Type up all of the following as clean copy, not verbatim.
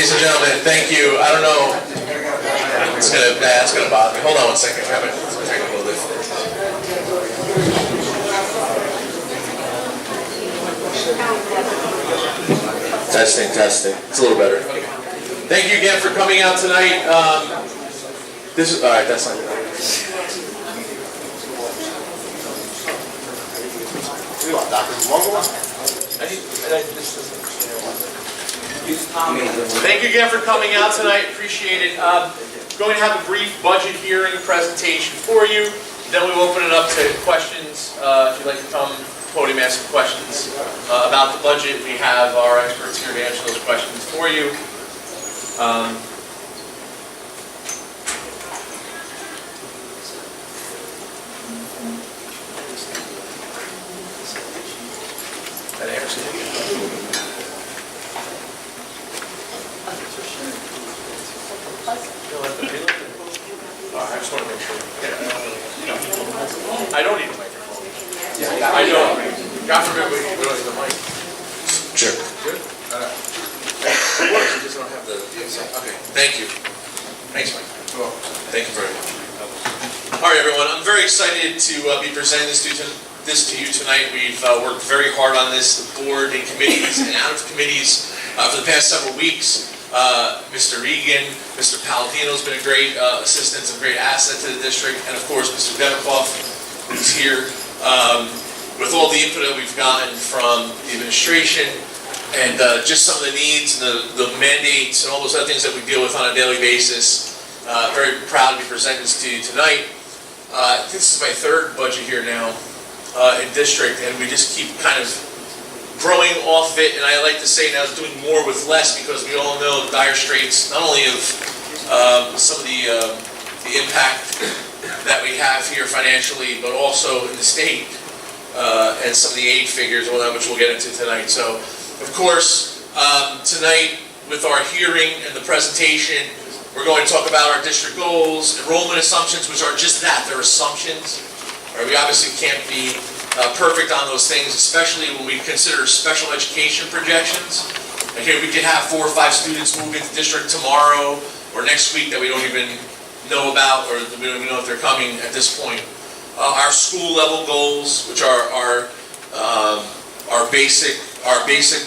Ladies and gentlemen, thank you. I don't know. It's gonna bother me. Hold on one second. I'm having a technical difficulty. Testing. It's a little better. Thank you again for coming out tonight. This is all right. That's not good. Thank you again for coming out tonight. Appreciate it. Going to have a brief budget hearing presentation for you. Then we will open it up to questions. If you'd like to come to the podium, ask some questions about the budget, we have our experts here to answer those questions for you. I just want to make sure. I don't need a microphone. I don't. God forbid we don't need the mic. Sure. Good? It works, you just don't have the... Okay, thank you. Thanks, Mike. Thank you very much. All right, everyone. I'm very excited to be presenting this to you tonight. We've worked very hard on this, the board and committees and out of committees for the past several weeks. Mr. Egan, Mr. Palladino has been a great assistant, a great asset to the district, and of course Mr. Demikoff, who's here, with all the input that we've gotten from the administration and just some of the needs and the mandates and all those other things that we deal with on a daily basis. Very proud to be presenting this to you tonight. This is my third budget here now in district, and we just keep kind of growing off it, and I like to say now doing more with less, because we all know the dire straits, not only of some of the impact that we have here financially, but also in the state, and some of the aid figures, which we'll get into tonight. So, of course, tonight with our hearing and the presentation, we're going to talk about our district goals, enrollment assumptions, which are just that, they're assumptions. Right? We obviously can't be perfect on those things, especially when we consider special education projections. Okay, we could have 4 or 5 students move into district tomorrow or next week that we don't even know about, or we don't even know if they're coming at this point. Our school level goals, which are our basic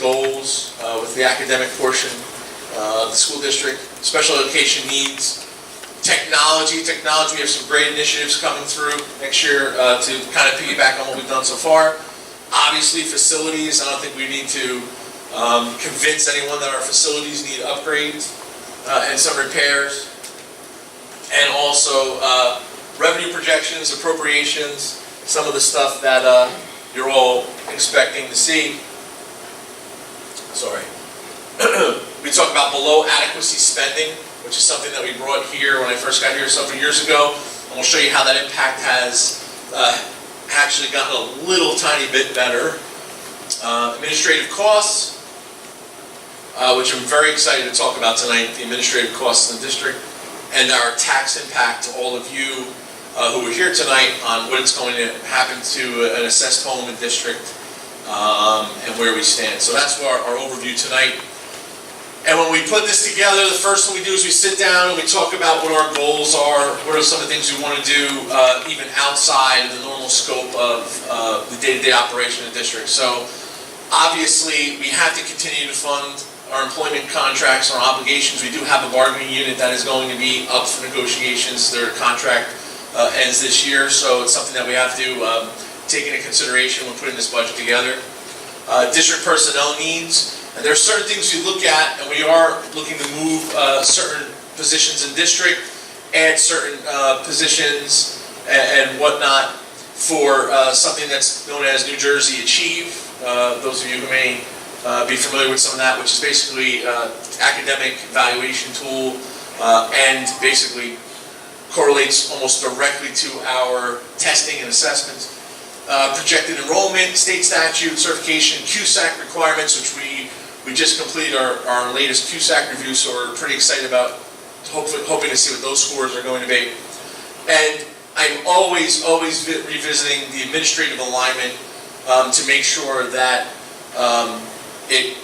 goals with the academic portion of the school district. Special education needs. Technology, we have some great initiatives coming through next year to kind of piggyback on what we've done so far. Obviously, facilities, I don't think we need to convince anyone that our facilities need upgrades and some repairs. And also revenue projections, appropriations, some of the stuff that you're all expecting to see. Sorry. We talk about below adequacy spending, which is something that we brought here when I first got here several years ago. And we'll show you how that impact has actually gotten a little tiny bit better. Administrative costs, which I'm very excited to talk about tonight, the administrative costs in the district, and our tax impact to all of you who are here tonight on what is going to happen to an assessed home in district and where we stand. So that's our overview tonight. And when we put this together, the first thing we do is we sit down and we talk about what our goals are, what are some of the things we want to do even outside of the normal scope of the day-to-day operation of the district. So obviously we have to continue to fund our employment contracts, our obligations. We do have a bargaining unit that is going to be up for negotiations. Their contract ends this year, so it's something that we have to take into consideration when putting this budget together. District personnel needs. And there are certain things we look at, and we are looking to move certain positions in district, add certain positions and whatnot for something that's known as New Jersey Achieve. Those of you who may be familiar with some of that, which is basically academic evaluation tool and basically correlates almost directly to our testing and assessments. Projected enrollment, state statute, certification, QSAC requirements, which we just completed our latest QSAC review, so we're pretty excited about hoping to see what those scores are going to be. And I'm always revisiting the administrative alignment to make sure that it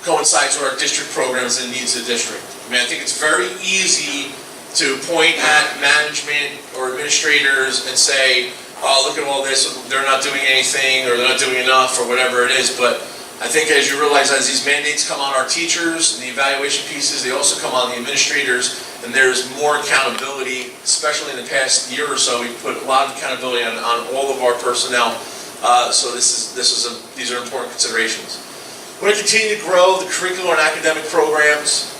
coincides with our district programs and needs of the district. I mean, I think it's very easy to point at management or administrators and say, oh, look at all this, they're not doing anything, or they're not doing enough, or whatever it is. But I think as you realize, as these mandates come on our teachers and the evaluation pieces, they also come on the administrators, and there's more accountability, especially in the past year or so. We've put a lot of accountability on all of our personnel. So these are important considerations. We're going to continue to grow the curricular and academic programs.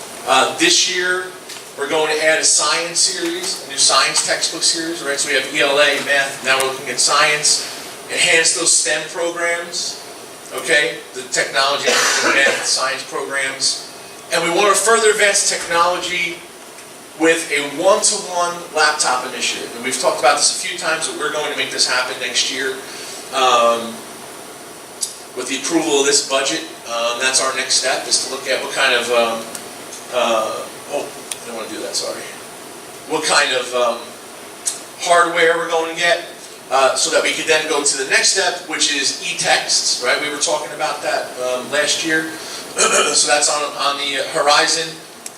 This year, we're going to add a science series, a new science textbook series, right? So we have ELA, math, now we're looking at science. Enhance those STEM programs, okay? The technology, math, science programs. And we want to further advance technology with a one-to-one laptop initiative. And we've talked about this a few times, but we're going to make this happen next year. With the approval of this budget, that's our next step, is to look at what kind of, I don't want to do that, sorry. What kind of hardware we're going to get, so that we could then go to the next step, which is e-texts, right? We were talking about that last year. So that's on the horizon.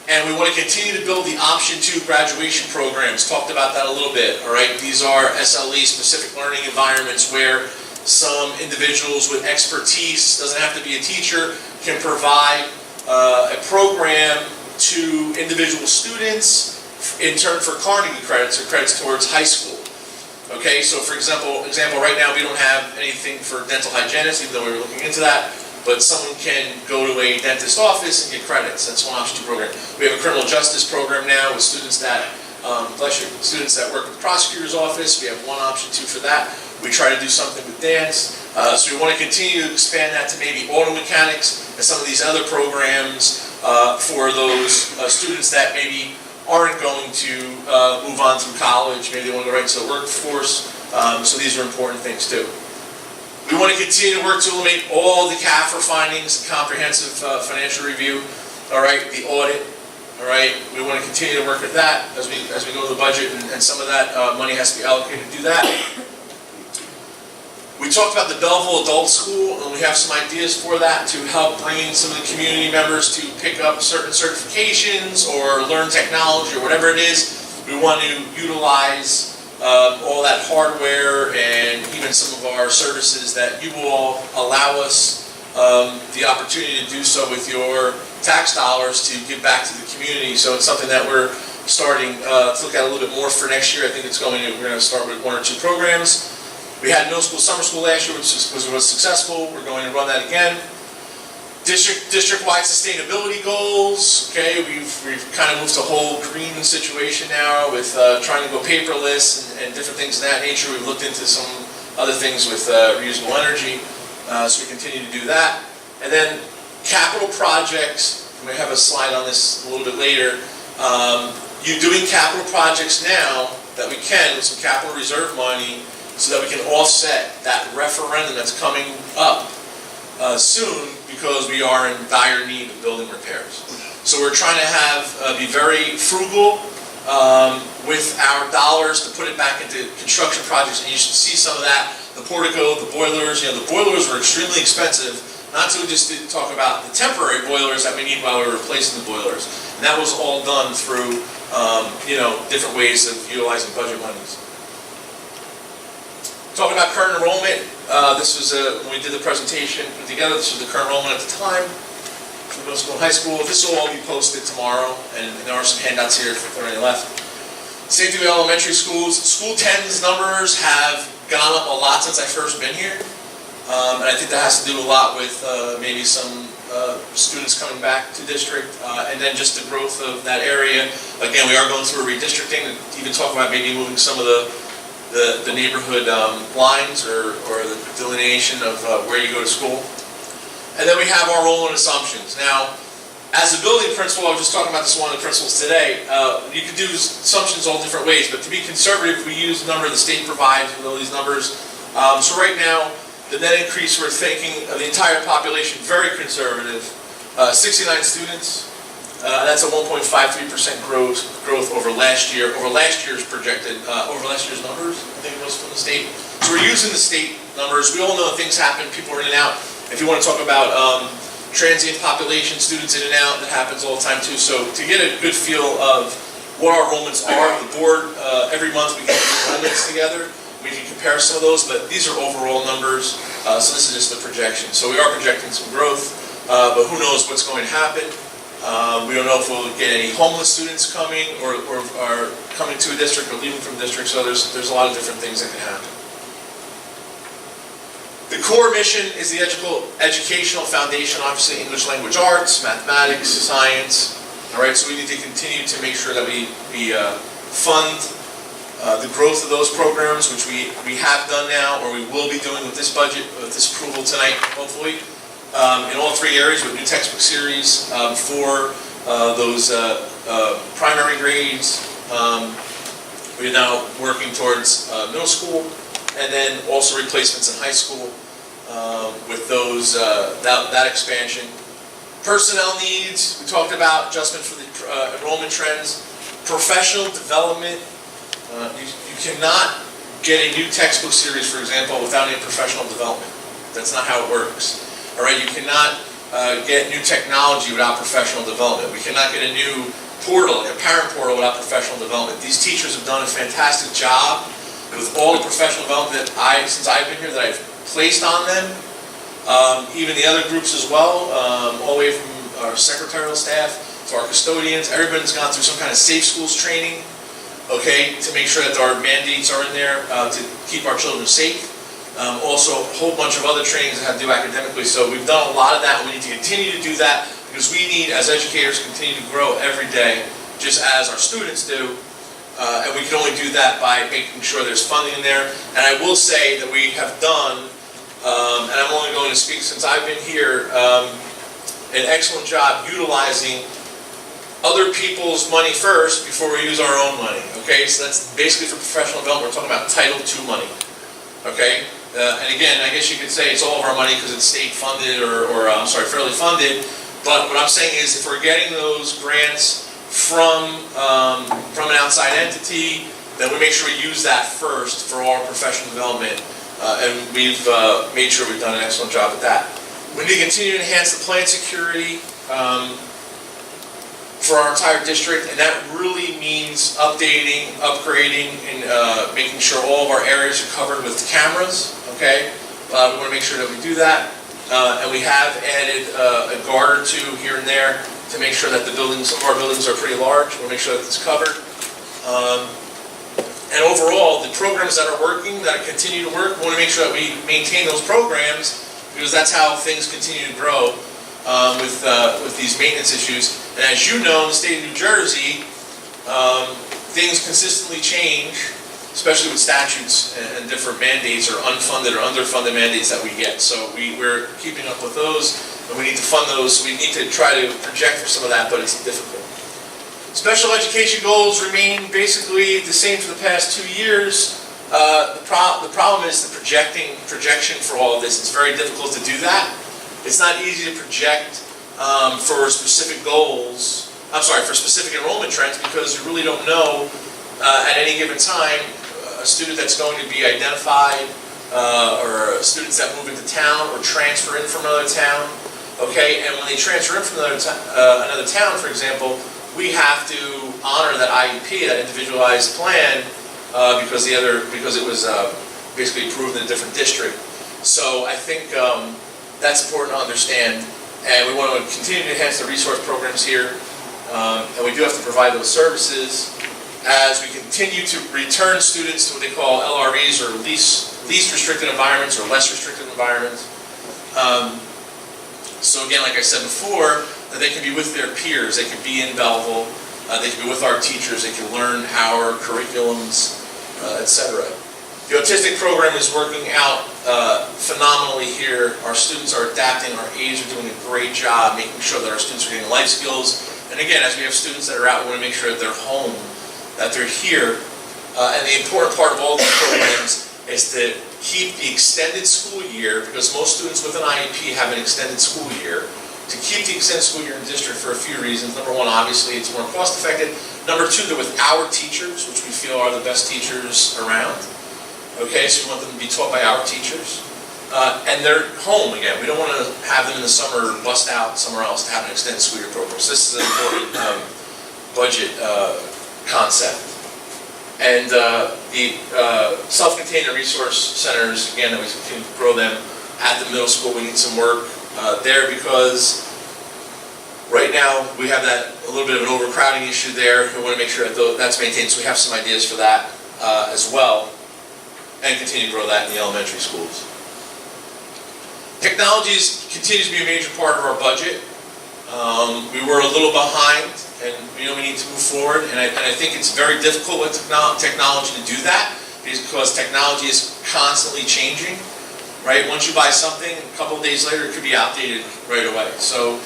And we want to continue to build the Option 2 graduation programs. Talked about that a little bit, all right? These are SLE, specific learning environments, where some individuals with expertise, doesn't have to be a teacher, can provide a program to individual students in turn for Carnegie credits or credits towards high school. Okay, so for example, right now we don't have anything for dental hygienists, even though we were looking into that, but someone can go to a dentist office and get credits. That's one Option 2 program. We have a criminal justice program now with students that, students that work with the prosecutor's office. We have one Option 2 for that. We try to do something with dance. So we want to continue to expand that to maybe auto mechanics and some of these other programs for those students that maybe aren't going to move on through college. Maybe they want to go right into the workforce. So these are important things too. We want to continue to work to eliminate all the CAFR findings, comprehensive financial review, all right, the audit, all right. We want to continue to work at that as we go to the budget, and some of that money has to be allocated to do that. We talked about the Belleville Adult School, and we have some ideas for that to help bring in some of the community members to pick up certain certifications or learn technology or whatever it is. We want to utilize all that hardware and even some of our services that you will allow us the opportunity to do so with your tax dollars to give back to the community. So it's something that we're starting to look at a little bit more for next year. I think we're going to start with 1 or 2 programs. We had middle school, summer school last year, which was successful. We're going to run that again. District-wide sustainability goals. Okay, we've kind of moved to a whole green situation now with trying to go paperless and different things of that nature. We've looked into some other things with reusable energy, so we continue to do that. And then capital projects. We may have a slide on this a little bit later. You're doing capital projects now that we can with some capital reserve money, so that we can offset that referendum that's coming up soon, because we are in dire need of building repairs. So we're trying to be very frugal with our dollars to put it back into construction projects, and you should see some of that. The portico, the boilers, the boilers were extremely expensive, not to just talk about the temporary boilers that we need while we're replacing the boilers. And that was all done through different ways of utilizing budget monies. Talking about current enrollment, this was when we did the presentation put together. This was the current enrollment at the time for middle school and high school. This will all be posted tomorrow, and there are some handouts here if there are any left. Safety of elementary schools. School attendance numbers have gone up a lot since I first been here, and I think that has to do a lot with maybe some students coming back to district, and then just the growth of that area. Again, we are going through a redistricting to even talk about maybe moving some of the neighborhood lines or the delineation of where you go to school. And then we have our enrollment assumptions. Now, as a building principal, I was just talking about this with one of the principals today, you can do assumptions all different ways, but to be conservative, we use the number the state provides with all these numbers. So right now, the net increase we're thinking of the entire population, very conservative, 69 students. That's a 1.53% growth over last year, over last year's projected, over last year's numbers, I think it was from the state. So we're using the state numbers. We all know things happen, people are in and out. If you want to talk about transient population, students in and out, that happens all the time too. So to get a good feel of what our enrollments are, the board, every month we get enrollments together. We can compare some of those, but these are overall numbers, so this is just the projection. So we are projecting some growth, but who knows what's going to happen. We don't know if we'll get any homeless students coming or are coming to a district or leaving from district, so there's a lot of different things that can happen. The core mission is the educational foundation, obviously English language arts, mathematics, science. All right, so we need to continue to make sure that we fund the growth of those programs, which we have done now, or we will be doing with this budget, with this approval tonight, hopefully, in all three areas with new textbook series for those primary grades. We're now working towards middle school, and then also replacements in high school with those that expansion. Personnel needs, we talked about adjustment for the enrollment trends. Professional development, you cannot get a new textbook series, for example, without any professional development. That's not how it works. All right, you cannot get new technology without professional development. We cannot get a new portal, like a parent portal, without professional development. These teachers have done a fantastic job with all the professional development that since I've been here, that I've placed on them. Even the other groups as well, all the way from our secretarial staff to our custodians. Everybody's gone through some kind of safe schools training, okay, to make sure that our mandates are in there to keep our children safe. Also, a whole bunch of other trainings that have to do academically. So we've done a lot of that, and we need to continue to do that because we need, as educators, continue to grow every day, just as our students do. And we can only do that by making sure there's funding in there. And I will say that we have done, and I'm only going to speak since I've been here, an excellent job utilizing other people's money first before we use our own money. Okay, so that's basically for professional development. We're talking about Title II money. Okay, and again, I guess you could say it's all of our money because it's state funded or I'm sorry, federally funded. But what I'm saying is, if we're getting those grants from an outside entity, then we make sure we use that first for our professional development, and we've made sure we've done an excellent job at that. We need to continue to enhance the plan security for our entire district, and that really means updating, upgrading, and making sure all of our areas are covered with cameras, okay? We want to make sure that we do that, and we have added a guard or two here and there to make sure that the buildings, some of our buildings are pretty large. We want to make sure that it's covered. And overall, the programs that are working, that continue to work, we want to make sure that we maintain those programs because that's how things continue to grow with these maintenance issues. And as you know, in the state of New Jersey, things consistently change, especially with statutes and different mandates or unfunded or underfunded mandates that we get. So we're keeping up with those, and we need to fund those. So we need to try to project for some of that, but it's difficult. Special education goals remain basically the same for the past 2 years. The problem is the projection for all of this. It's very difficult to do that. It's not easy to project for specific goals, for specific enrollment trends, because you really don't know at any given time a student that's going to be identified or students that move into town or transfer in from another town, okay? And when they transfer in from another town, for example, we have to honor that IEP, that individualized plan, because it was basically approved in a different district. So I think that's important to understand, and we want to continue to enhance the resource programs here, and we do have to provide those services as we continue to return students to what they call LREs, or least restricted environments, or less restricted environments. So again, like I said before, that they can be with their peers, they can be in Belleville, they can be with our teachers, they can learn our curriculums, etc. The autistic program is working out phenomenally here. Our students are adapting, our aides are doing a great job making sure that our students are getting life skills. And again, as we have students that are out, we want to make sure that they're home, that they're here. And the important part of all these programs is to keep the extended school year, because most students with an IEP have an extended school year, to keep the extended school year in the district for a few reasons. Number one, obviously, it's more cost effective. Number two, they're with our teachers, which we feel are the best teachers around. Okay, so we want them to be taught by our teachers. and they're home again. We don't want to have them in the summer bust out somewhere else to have an extended school year program. So this is an important budget concept. And the self-contained resource centers, again, that we continue to grow them at the middle school. We need some work there because right now we have that a little bit of an overcrowding issue there. We want to make sure that that's maintained. So we have some ideas for that as well, and continue to grow that in the elementary schools. Technologies continues to be a major part of our budget. We were a little behind, and we need to move forward. And I think it's very difficult with technology to do that, because technology is constantly changing. Right? Once you buy something, a couple of days later, it could be outdated right away. So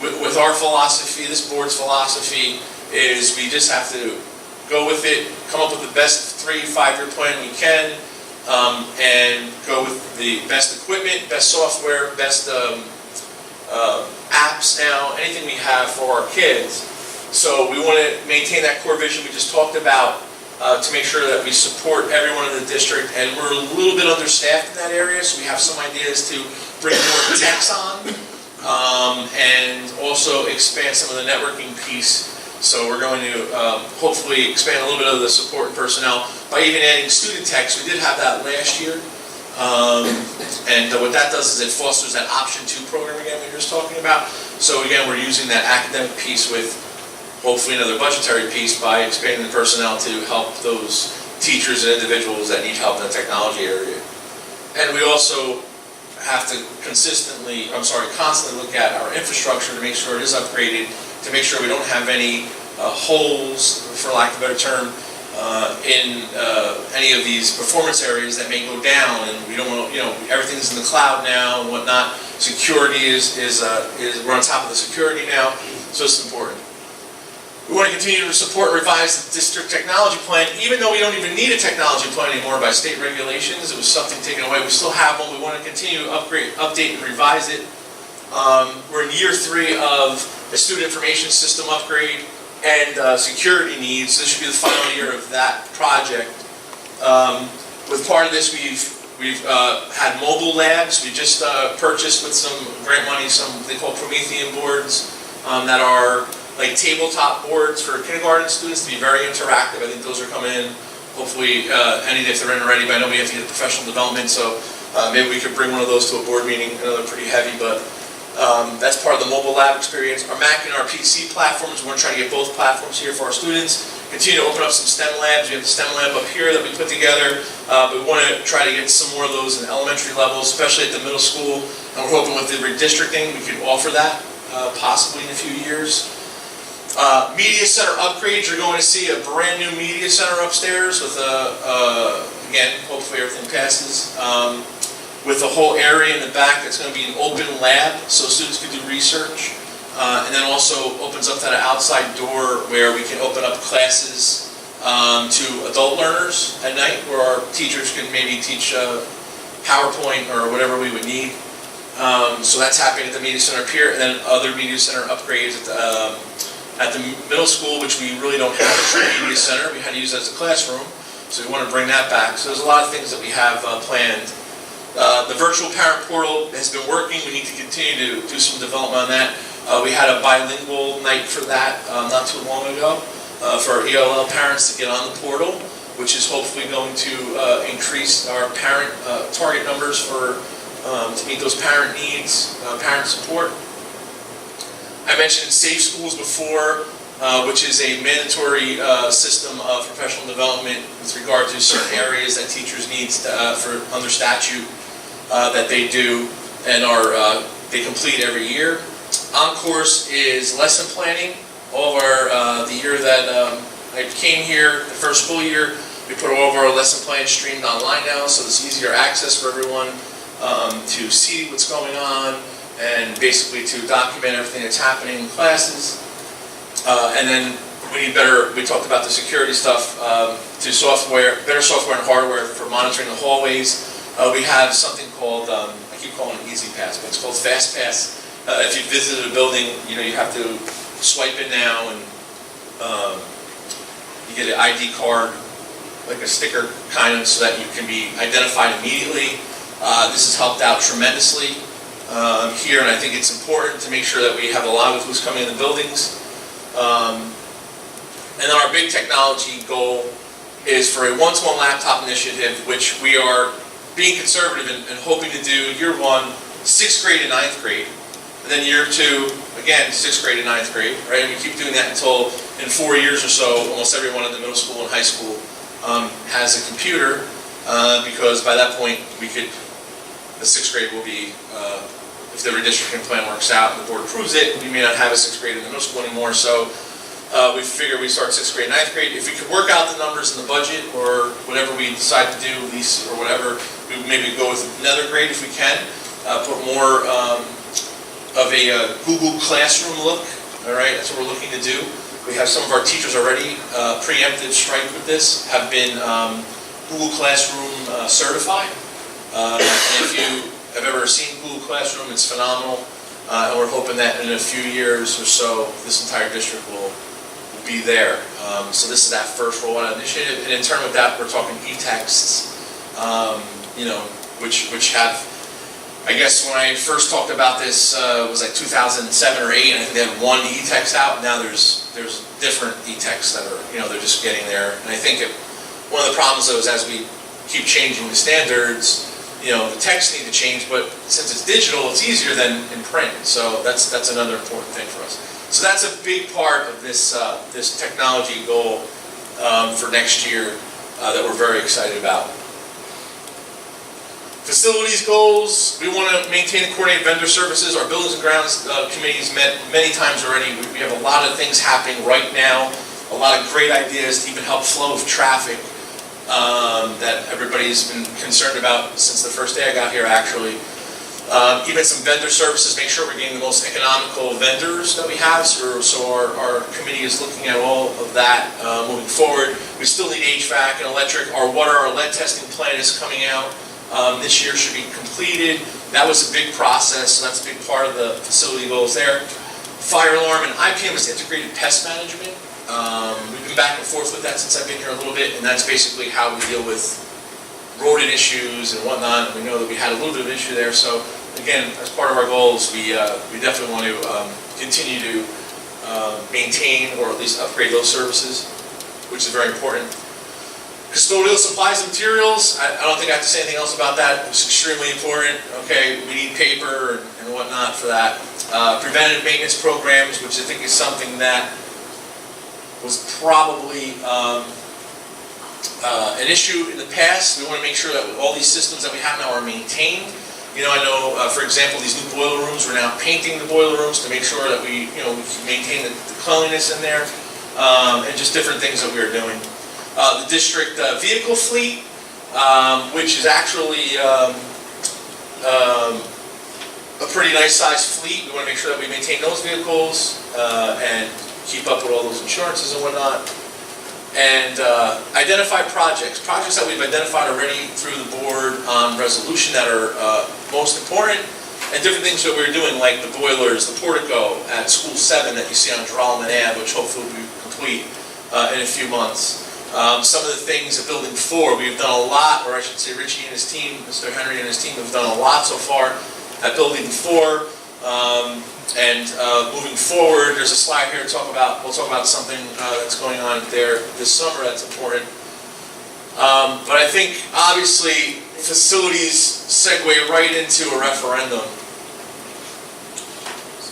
with our philosophy, this board's philosophy is we just have to go with it, come up with the best 3-5-year plan we can, and go with the best equipment, best software, best apps now, anything we have for our kids. So we want to maintain that core vision we just talked about, to make sure that we support everyone in the district, and we're a little bit understaffed in that area, so we have some ideas to bring more techs on, and also expand some of the networking piece. So we're going to hopefully expand a little bit of the support and personnel by even adding student techs. We did have that last year, and what that does is it fosters that option 2 program again we were just talking about. So again, we're using that academic piece with hopefully another budgetary piece by expanding the personnel to help those teachers and individuals that need help in the technology area. And we also have to constantly look at our infrastructure to make sure it is upgraded, to make sure we don't have any holes, for lack of a better term, in any of these performance areas that may go down. And we don't want to, everything's in the cloud now and whatnot. Security is we're on top of the security now, so it's important. We want to continue to support and revise the district technology plan, even though we don't even need a technology plan anymore by state regulations. It was something taken away. We still have one. We want to continue to upgrade, update, and revise it. We're in year 3 of the student information system upgrade and security needs. This should be the final year of that project. With part of this, we've had mobile labs. We just purchased with some grant money some they call Promethean boards that are like tabletop boards for kindergarten students to be very interactive. I think those are coming in, hopefully, if they're in already, but I know we have to get professional development, so maybe we could bring one of those to a board meeting. I know they're pretty heavy, but that's part of the mobile lab experience. Our Mac and our PC platforms, we're going to try to get both platforms here for our students. Continue to open up some STEM labs. We have the STEM lab up here that we put together, but we want to try to get some more of those in elementary levels, especially at the middle school, and we're hoping with the redistricting we could offer that possibly in a few years. Media center upgrades, you're going to see a brand new media center upstairs with again, hopefully everything passes, with a whole area in the back that's going to be an open lab so students can do research, and then also opens up that outside door where we can open up classes to adult learners at night, where our teachers can maybe teach PowerPoint or whatever we would need. So that's happening at the media center up here, and then other media center upgrades at the middle school, which we really don't have a true media center. We had to use it as a classroom, so we want to bring that back. So there's a lot of things that we have planned. The virtual parent portal has been working. We need to continue to do some development on that. We had a bilingual night for that not too long ago for our ELL parents to get on the portal, which is hopefully going to increase our parent target numbers for to meet those parent needs, parent support. I mentioned Safe Schools before, which is a mandatory system of professional development with regard to certain areas that teachers need for under statute that they do and they complete every year. On course is lesson planning. All of our the year that I came here, the first school year, we put all of our lesson plans streamed online now, so it's easier access for everyone to see what's going on, and basically to document everything that's happening in classes. And then we talked about the security stuff, to better software and hardware for monitoring the hallways. We have something called, I keep calling it Easy Pass, but it's called Fast Pass. If you visited a building, you have to swipe it now, and you get an ID card, like a sticker kind of, so that you can be identified immediately. This has helped out tremendously here, and I think it's important to make sure that we have a lot of who's coming in the buildings. And then our big technology goal is for a one-to-one laptop initiative, which we are being conservative and hoping to do year one, 6th grade and 9th grade. And then year two, again, 6th grade and 9th grade, right? And we keep doing that until in 4 years or so, almost everyone in the middle school and high school has a computer, because by that point, the 6th grade will be, if the redistricting plan works out and the board approves it, we may not have a 6th grade in the middle school anymore. So we figure we start 6th grade, 9th grade. If we could work out the numbers in the budget or whatever we decide to do, lease or whatever, we would maybe go with another grade if we can. Put more of a Google Classroom look. All right, that's what we're looking to do. We have some of our teachers already preemptive strike with this, have been Google Classroom certified. And if you have ever seen Google Classroom, it's phenomenal. And we're hoping that in a few years or so, this entire district will be there. So this is that first rollout initiative. And in turn with that, we're talking e-texts, which have, I guess when I first talked about this, it was like 2007 or 8, and I think they had one e-text out. Now there's different e-texts that are, they're just getting there. And I think one of the problems though is as we keep changing the standards, the texts need to change, but since it's digital, it's easier than in print. So that's another important thing for us. So that's a big part of this this technology goal for next year that we're very excited about. Facilities goals, we want to maintain and coordinate vendor services. Our Buildings and Grounds Committee has met many times already. We have a lot of things happening right now, a lot of great ideas to even help flow of traffic that everybody's been concerned about since the first day I got here, actually. Even some vendor services, make sure we're getting the most economical vendors that we have. So our committee is looking at all of that moving forward. We still need HVAC and electric. Our water, our lead testing plan is coming out. This year should be completed. That was a big process, so that's a big part of the facility goals there. Fire alarm and IPM is integrated pest management. We've been back and forth with that since I've been here a little bit, and that's basically how we deal with rodent issues and whatnot. We know that we had a little bit of an issue there, so again, as part of our goals, we definitely want to continue to maintain or at least upgrade those services, which is very important. Custodial supplies and materials, I don't think I have to say anything else about that. It's extremely important. Okay, we need paper and whatnot for that. Preventative maintenance programs, which I think is something that was probably an issue in the past. We want to make sure that all these systems that we have now are maintained. I know, for example, these new boiler rooms, we're now painting the boiler rooms to make sure that we maintain the cleanliness in there, and just different things that we are doing. The district vehicle fleet, which is actually a pretty nice sized fleet. We want to make sure that we maintain those vehicles and keep up with all those insurances and whatnot. And identify projects that we've identified already through the board on resolution that are most important, and different things that we're doing, like the boilers, the portico at School 7 that you see on Geralman Ave, which hopefully will be complete in a few months. Some of the things at Building 4, we've done a lot, or I should say Richie and his team, Mr. Henry and his team have done a lot so far at Building 4. And moving forward, there's a slide here to talk about. We'll talk about something that's going on there this summer that's important. But I think, obviously, facilities segue right into a referendum.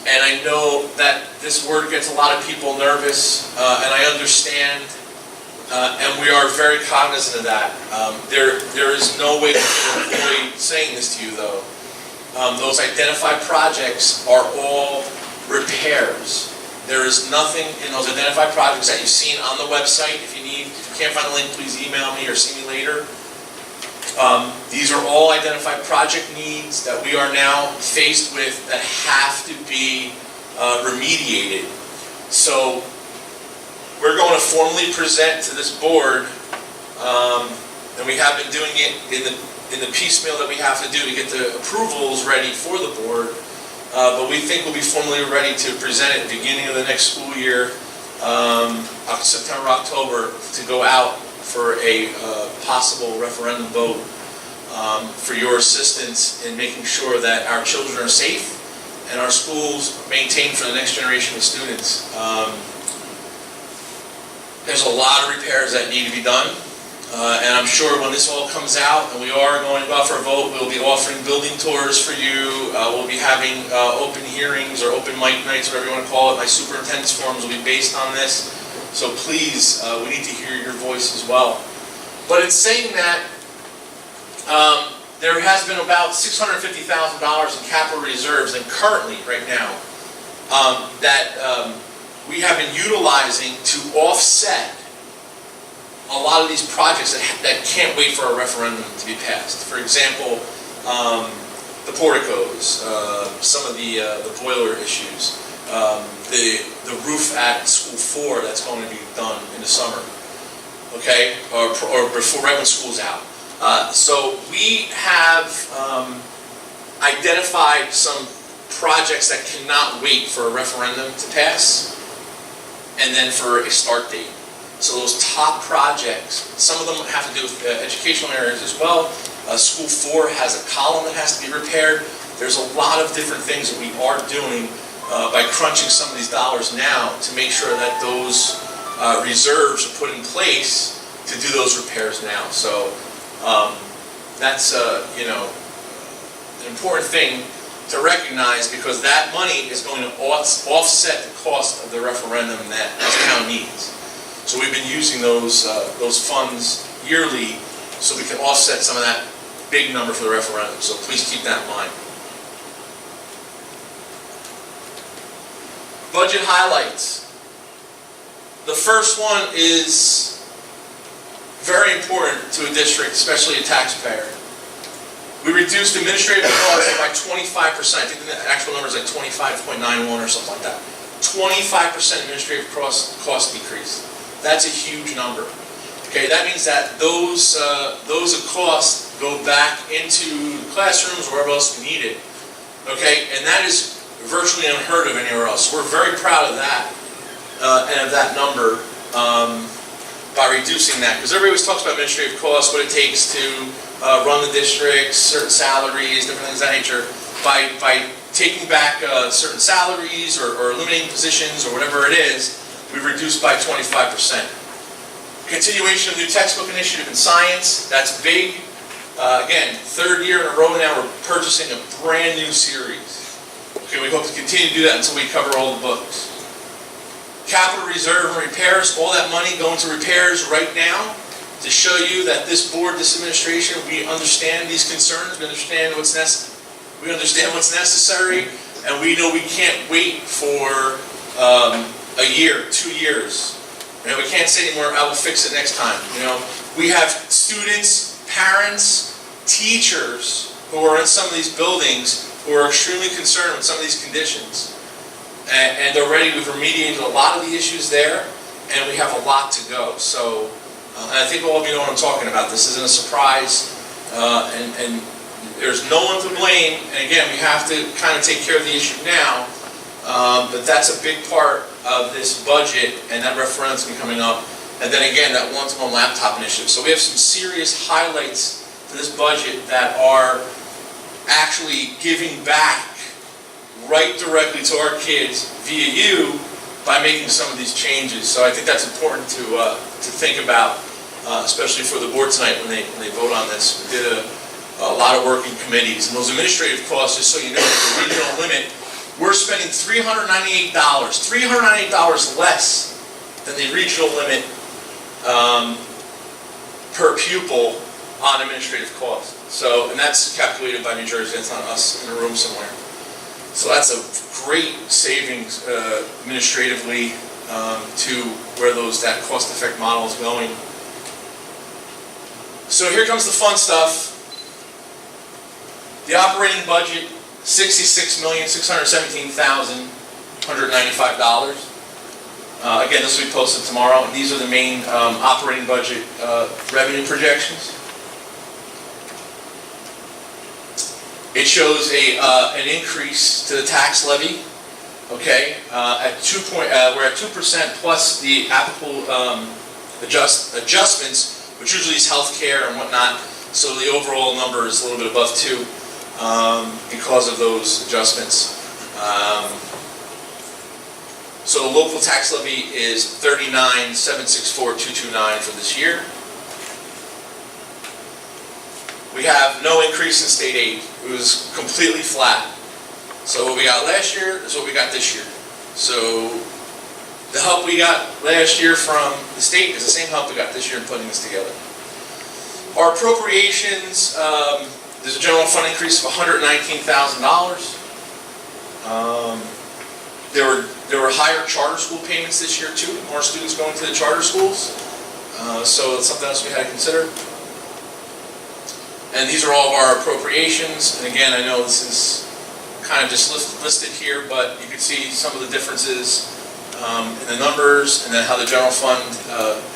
And I know that this word gets a lot of people nervous, and I understand. And we are very cognizant of that. There is no way to avoid saying this to you, though. Those identified projects are all repairs. There is nothing in those identified projects that you've seen on the website. If you can't find the link, please email me or see me later. These are all identified project needs that we are now faced with that have to be remediated. So we're going to formally present to this board, and we have been doing it in the piecemeal that we have to do to get the approvals ready for the board, but we think we'll be formally ready to present it at the beginning of the next school year, September, October, to go out for a possible referendum vote. for your assistance in making sure that our children are safe and our schools maintained for the next generation of students. There's a lot of repairs that need to be done, and I'm sure when this all comes out and we are going to go out for a vote, we'll be offering building tours for you. We'll be having open hearings or open mic nights, whatever you want to call it. My superintendent's forums will be based on this. So please, we need to hear your voice as well. But in saying that, there has been about $650,000 in capital reserves, and currently, right now, that we have been utilizing to offset a lot of these projects that can't wait for a referendum to be passed. For example, the porticos, some of the boiler issues, the roof at School 4 that's going to be done in the summer, okay, or before, right when school's out. So we have identified some projects that cannot wait for a referendum to pass, and then for a start date. So those top projects, some of them have to do with educational areas as well. School 4 has a column that has to be repaired. There's a lot of different things that we are doing by crunching some of these dollars now to make sure that those reserves are put in place to do those repairs now. So that's you know, an important thing to recognize, because that money is going to offset the cost of the referendum that this town needs. So we've been using those funds yearly so we can offset some of that big number for the referendum. So please keep that in mind. Budget highlights. The first one is very important to a district, especially a taxpayer. We reduced administrative costs by 25%. I think the actual number is like 25.91 or something like that. 25% administrative cost decrease. That's a huge number. Okay, that means that those costs go back into the classrooms, wherever else we need it. Okay, and that is virtually unheard of anywhere else. We're very proud of that and of that number by reducing that, because everybody always talks about administrative costs, what it takes to run the districts, certain salaries, different things of that nature. By taking back certain salaries or eliminating positions or whatever it is, we've reduced by 25%. Continuation of the new textbook initiative in science, that's big. Again, third year in a row now we're purchasing a brand new series. Okay, we hope to continue to do that until we cover all the books. Capital reserve and repairs, all that money going to repairs right now to show you that this board, this administration, we understand these concerns, we understand what's necessary, and we know we can't wait for a year, 2 years. You know, we can't say anymore, I will fix it next time. You know, we have students, parents, teachers who are in some of these buildings who are extremely concerned with some of these conditions. And they're ready. We've remediated a lot of the issues there, and we have a lot to go. So, and I think all of you know what I'm talking about. This isn't a surprise, and there's no one to blame. And again, we have to kind of take care of the issue now, but that's a big part of this budget, and that referendum's been coming up. And then again, that one-to-one laptop initiative. So we have some serious highlights to this budget that are actually giving back right directly to our kids via you by making some of these changes. So I think that's important to think about, especially for the board tonight when they vote on this. We did a lot of work in committees, and those administrative costs, just so you know, the regional limit, we're spending $398 less than the regional limit per pupil on administrative costs. So, and that's calculated by New Jersey. That's not us in a room somewhere. So that's a great savings administratively to where that cost effect model is going. So here comes the fun stuff. The operating budget, $66,617,195. Again, this will be posted tomorrow. And these are the main operating budget revenue projections. It shows an increase to the tax levy. Okay, we're at 2% plus the applicable adjustments, which usually is health care and whatnot. So the overall number is a little bit above 2 because of those adjustments. So the local tax levy is $39,764,229 for this year. We have no increase in state aid. It was completely flat. So what we got last year is what we got this year. So the help we got last year from the state is the same help we got this year in putting this together. Our appropriations, there's a general fund increase of $119,000. There were higher charter school payments this year too, more students going to the charter schools. So it's something else we had to consider. And these are all of our appropriations. And again, I know this is kind of just listed here, but you can see some of the differences in the numbers, and then how the general fund,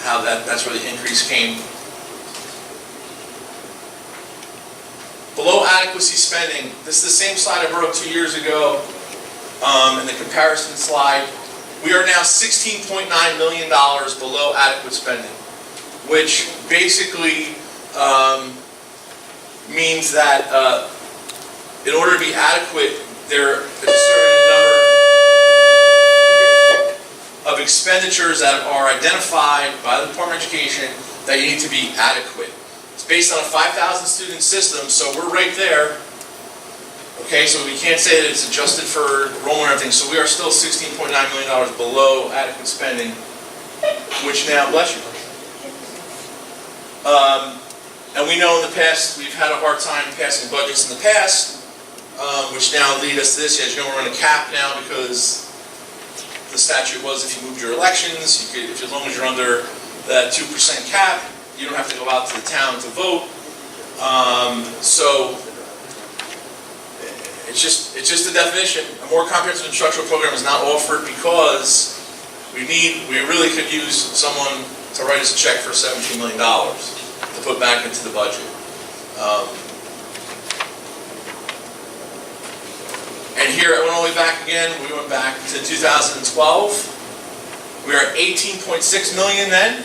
how that's where the increase came. Below adequacy spending, this is the same slide I brought up 2 years ago in the comparison slide. We are now $16.9 million below adequate spending, which basically means that in order to be adequate, there is a certain number of expenditures that are identified by the Department of Education that you need to be adequate. It's based on a 5,000 student system, so we're right there. Okay, so we can't say that it's adjusted for enrollment and everything, so we are still $16.9 million below adequate spending, which now, bless you. And we know in the past, we've had a hard time passing budgets in the past, which now lead us to this. As you know, we're on a cap now because the statute was if you moved your elections, you could, as long as you're under that 2% cap, you don't have to go out to the town to vote. So it's just a definition. A more comprehensive instructional program is not offered because we really could use someone to write us a check for $17 million to put back into the budget. And here I went all the way back again. We went back to 2012. We were at 18.6 million then.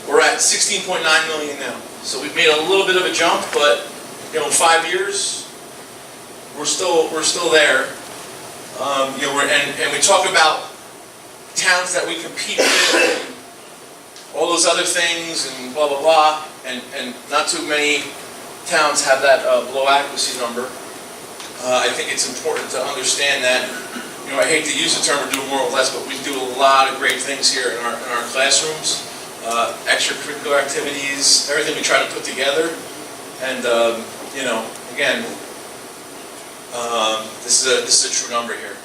We're at 16.9 million now. So we've made a little bit of a jump, but in 5 years, we're still there. And we talk about towns that we compete with, and all those other things, and blah blah blah. And not too many towns have that below adequacy number. I think it's important to understand that. I hate to use the term we're doing more or less, but we do a lot of great things here in our classrooms. Extracurricular activities, everything we try to put together, and again, this is a true number here.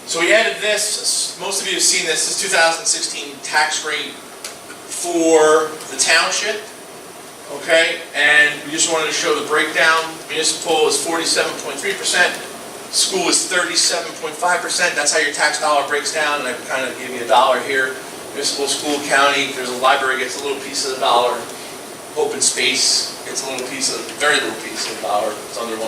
So we added this. Most of you have seen this. This is 2016 tax rate for the township. Okay, and we just wanted to show the breakdown. Municipal is 47.3%. School is 37.5%. That's how your tax dollar breaks down, and I kind of give you a dollar here. Municipal, school, county, there's a library gets a little piece of the dollar. Open space gets a little piece of, very little piece of the dollar. It's under 1%.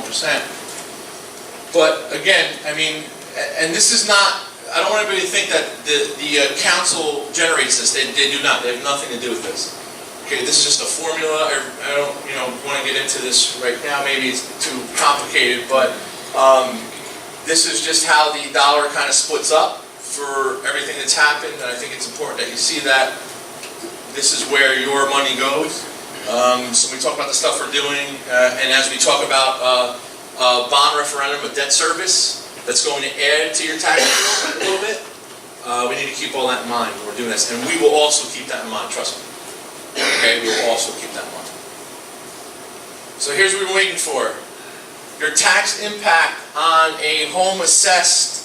But again, I mean, and this is not, I don't want anybody to think that the council generates this. They do not. They have nothing to do with this. Okay, this is just a formula. I don't, want to get into this right now. Maybe it's too complicated, but this is just how the dollar kind of splits up for everything that's happened, and I think it's important that you see that this is where your money goes. So we talk about the stuff we're doing, and as we talk about a bond referendum, a debt service that's going to add to your tax bill a little bit, we need to keep all that in mind when we're doing this, and we will also keep that in mind, trust me. Okay, we will also keep that in mind. So here's what we're waiting for. Your tax impact on a home assessed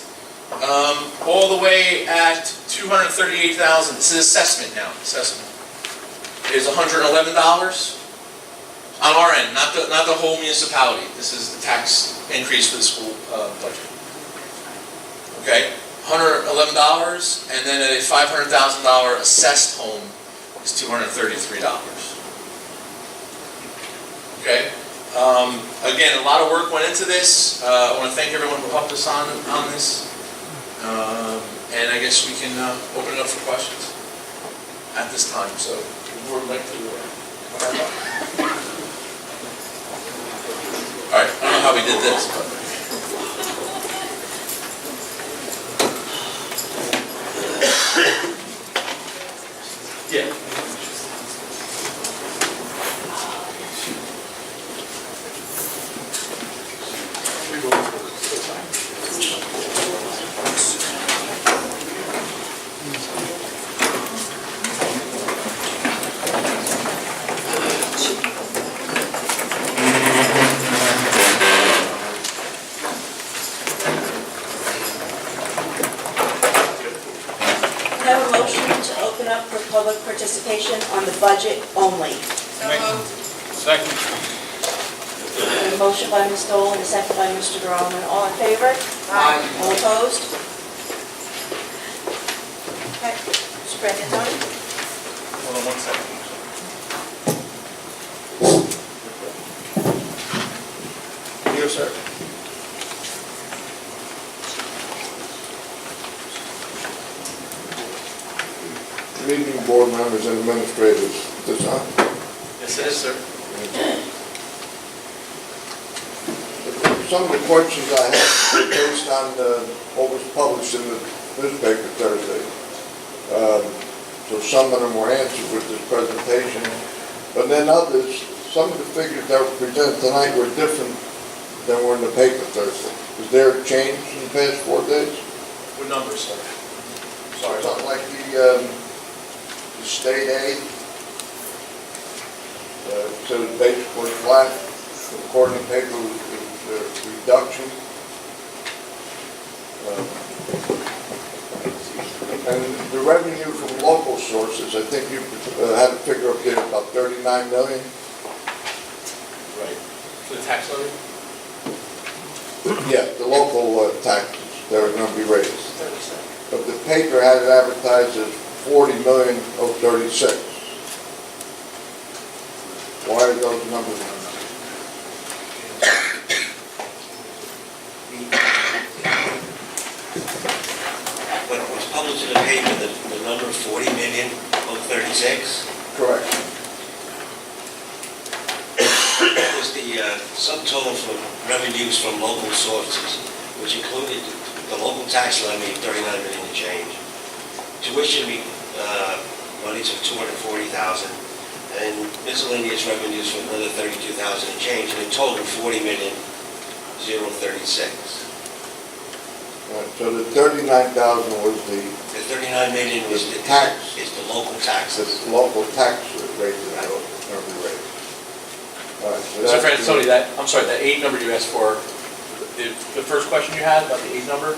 all the way at $238,000. This is assessment now. Assessment is $111 on our end, not the whole municipality. This is the tax increase for the school budget. Okay, $111, and then a $500,000 assessed home is $233. Okay. Again, a lot of work went into this. I want to thank everyone who helped us on this. And I guess we can open it up for questions at this time. So, the board would like to All right, I don't know how we did this, but. Yeah. I have a motion to open up for public participation on the budget only. Second. A motion by Ms. Dole and a second by Mr. Groman. All in favor? Aye. All opposed? Okay. Mr. Frantantoni? Hold on 1 second. Yes, sir. Good evening, board members and administrators. This on? Yes, it is, sir. Some of the questions I have are based on what was published in the newspaper Thursday. So some of them were answered with this presentation, but then others, some of the figures that were presented tonight were different than were in the paper Thursday. Is there a change in the past 4 days? What numbers, sir? Sorry. Something like the state aid, so it's basically flat, according to the paper, it was a reduction. And the revenue from local sources, I think you had a figure up there about 39 million. Right. For the tax levy? Yeah, the local taxes that are going to be raised. 30%. But the paper had it advertised as 40,036. Why are those numbers? When it was published in the paper, the number 40,036 Correct. was the subtotal for revenues from local sources, which included the local tax levy, 39 million and change, tuition monies of 240,000, and miscellaneous revenues for another 32,000 and change, and a total of 40,036. So the 39,000 was the The 39 million was the tax. is the local taxes. the local tax rate that will be raised. All right, so Mr. that's Frantantoni, I'm sorry, that 8 number you asked for, the first question you had about the 8 number?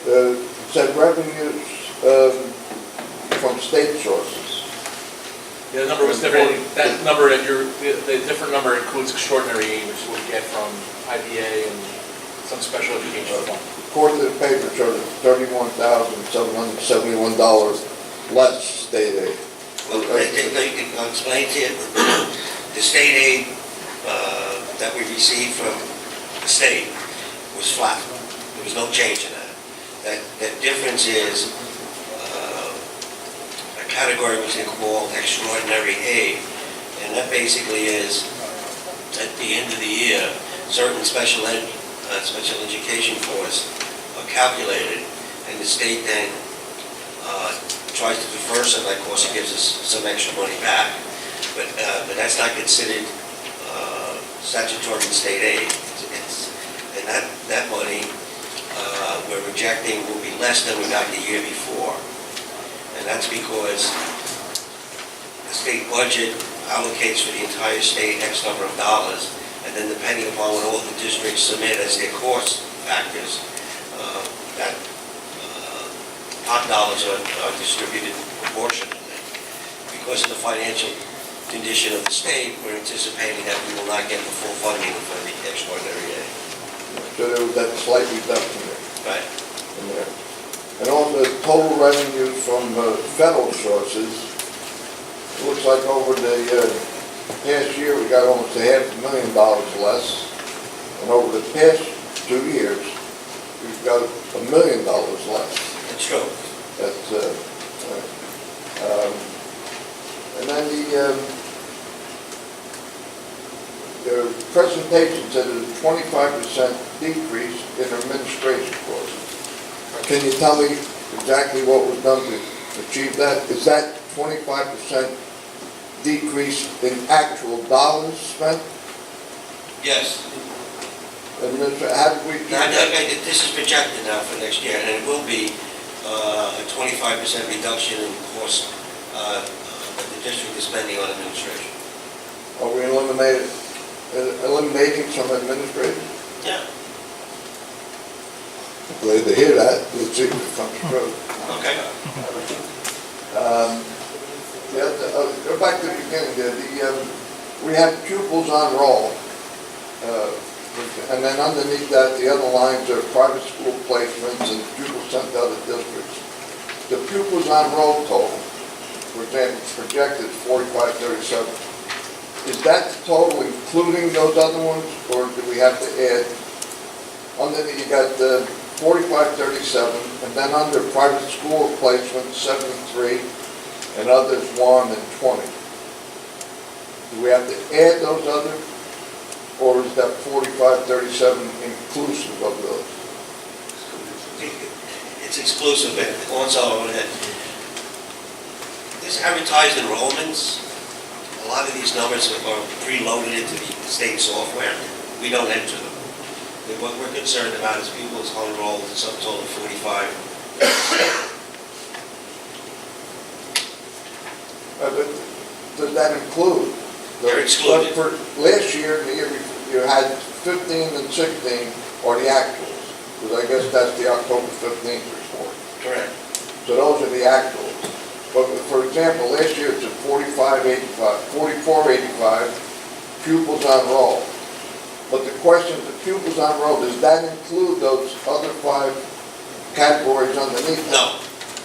it said revenues from state sources. Yeah, the number was different. That number, the different number includes extraordinary aid, which is what you get from IBA and some special education fund. According to the paper, it showed $31,771 less state aid. Well, I'll explain to you. The state aid that we received from the state was flat. There was no change in that. That difference is a category was called extraordinary aid, and that basically is at the end of the year, certain special education costs are calculated, and the state then tries to defer some of that cost and gives us some extra money back. But that's not considered statutory state aid. And that money we're rejecting will be less than we got the year before. And that's because the state budget allocates for the entire state X number of dollars, and then depending upon what all the districts submit as their cost factors, that pot dollars are distributed proportionately. Because of the financial condition of the state, we're anticipating that we will not get the full funding for the extraordinary aid. So there was that slight reduction there. Right. In there. And on the total revenues from federal sources, it looks like over the past year we got almost $500,000 less, and over the past 2 years we've got $1 million less. That's true. That's and then the presentation said there's a 25% decrease in administration costs. Can you tell me exactly what was done to achieve that? Is that 25% decrease in actual dollars spent? Yes. How did we do that? This is projected now for next year, and it will be a 25% reduction in cost that the district is spending on administration. Are we eliminating some administrators? Yeah. Glad to hear that. Let's see if it comes true. Okay. Go back to the beginning there. We had pupils on roll. And then underneath that, the other lines are private school placements and pupils sent to other districts. The pupils on roll total, for example, projected 4537. Is that the total including those other ones, or do we have to add? Underneath, you got the 4537, and then under private school placement, 73, and others 1 and 20. Do we have to add those others, or is that 4537 inclusive of those? It's exclusive, and also this advertised enrollments, a lot of these numbers are preloaded into the state software. We don't enter them. What we're concerned about is pupils enrolled in some total of 45. Does that include? They're excluded. For last year, the year before, you had 15 and 16 are the actuals, because I guess that's the October 15th report. Correct. So those are the actuals. But for example, last year it's at 4485 pupils on roll. But the question, the pupils on roll, does that include those other 5 categories underneath that? No.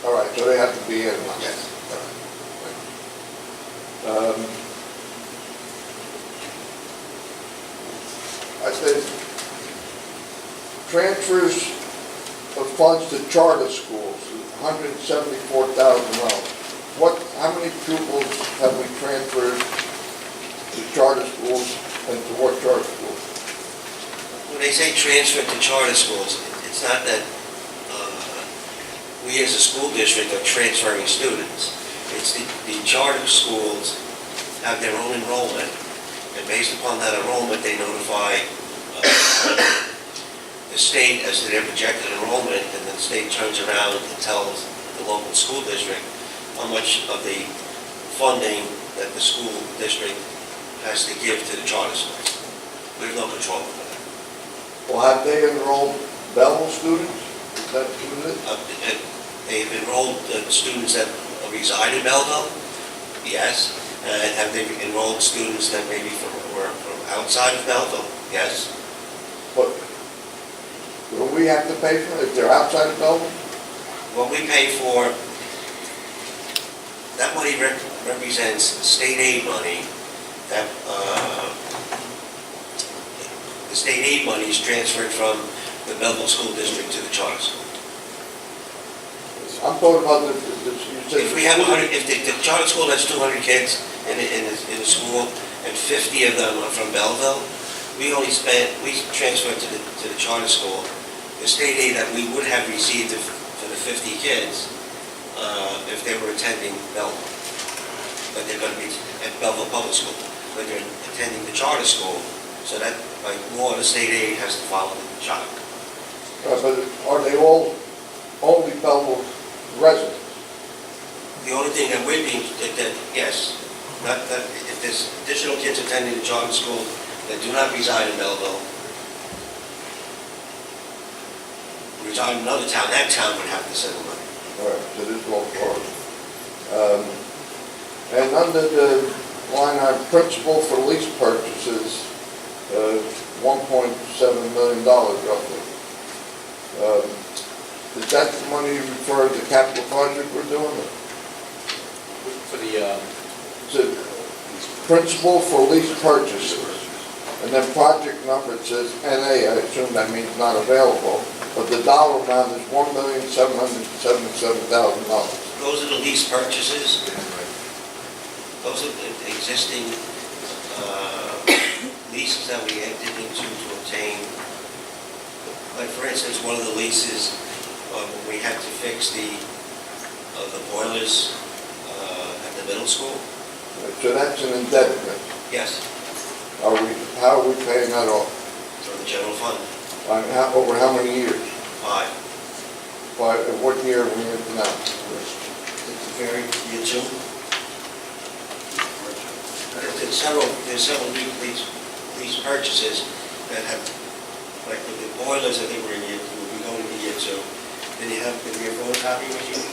All right, so they have to be in. Yes. I said, transfers of funds to charter schools, $174,000. How many pupils have we transferred to charter schools and to what charter schools? When they say transfer to charter schools, it's not that we as a school district are transferring students. It's the charter schools have their own enrollment, and based upon that enrollment, they notify the state as to their projected enrollment, and then the state turns around and tells the local school district how much of the funding that the school district has to give to the charter schools. We have no control over that. Well, have they enrolled Belleville students? Is that what it is? They've enrolled students that reside in Belleville, yes. Have they enrolled students that maybe were from outside of Belleville? Yes. But do we have to pay for it if they're outside of Belleville? What we pay for, that money represents state aid money. That the state aid money is transferred from the Belleville School District to the charter school. I'm talking about you said. If we have if the charter school has 200 kids in the school and 50 of them are from Belleville, we transfer to the charter school the state aid that we would have received for the 50 kids if they were attending Belleville. But they're going to be at Belleville Public School, but they're attending the charter school, so that by law the state aid has to follow the child. But are they all only Belleville residents? The only thing that we're being, yes, not that if there's additional kids attending the charter school that do not reside in Belleville, reside in another town, that town would have to send the money. All right, so this is all Florida. And under the line item, principal for lease purchases, $1.7 million roughly. Is that the money you refer to the capital project we're doing? For the, It's a principal for lease purchases. And then project number, it says NA, I assume that means not available, but the dollar amount is $1,777,000. Those are the lease purchases. Those are the existing lease leases that we entered into to obtain, like for instance, one of the leases, we had to fix the boilers at the middle school. So that's an indebtedness. Yes, How are we paying that off? from the general fund, Over how many years? 5. What year are we into now? It's a very, year 2. There's several new lease purchases that have, like with the boilers, I think we're in year 2, we'll be going into year 2. Then you have, did we have photocopy machines?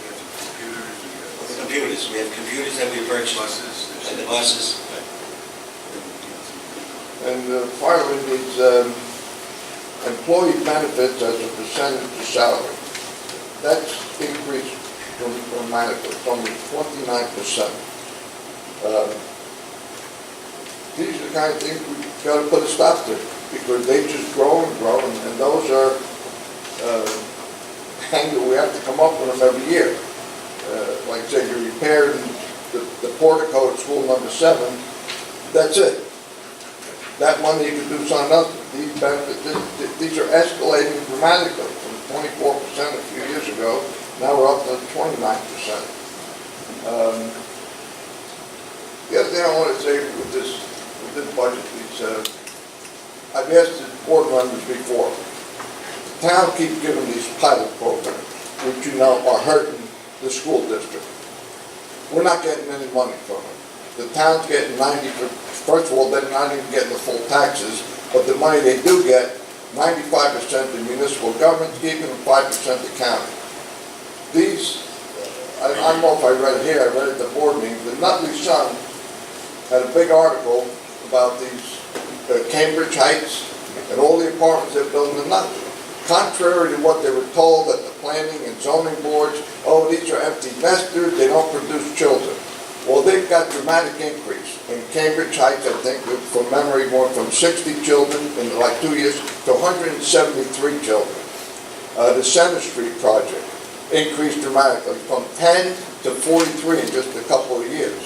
We have computers, we have The computers, we have computers that we purchased. buses. And the buses. And finally, these employee benefits as a percentage of salary. That's increased dramatically, it's only 29%. These are the kind of things we've got to put a stop to, because they just grow and grow, and those are, we have to come up with them every year. Like I said, you repaired the portico at school number 7, that's it. That money you could do something else. These benefits, these are escalating dramatically from 24% a few years ago. Now we're up to 29%. The other thing I want to say with this budget is, I've asked the board members before. The town keeps giving these pilot programs, which you know are hurting the school district. We're not getting any money from it. The town's getting first of all, they're not even getting the full taxes, but the money they do get, 95% the municipal government's keeping and 5% the county. These, I don't know if I read it here, I read it at the board meeting, the Nutley Sun had a big article about these Cambridge Heights and all the apartments they're building in Nutley. Contrary to what they were told at the planning and zoning boards, oh, these are empty nesters, they don't produce children. Well, they've got dramatic increase. In Cambridge Heights, I think, from memory, going from 60 children in like 2 years to 173 children. The Center Street project increased dramatically from 10 to 43 in just a couple of years.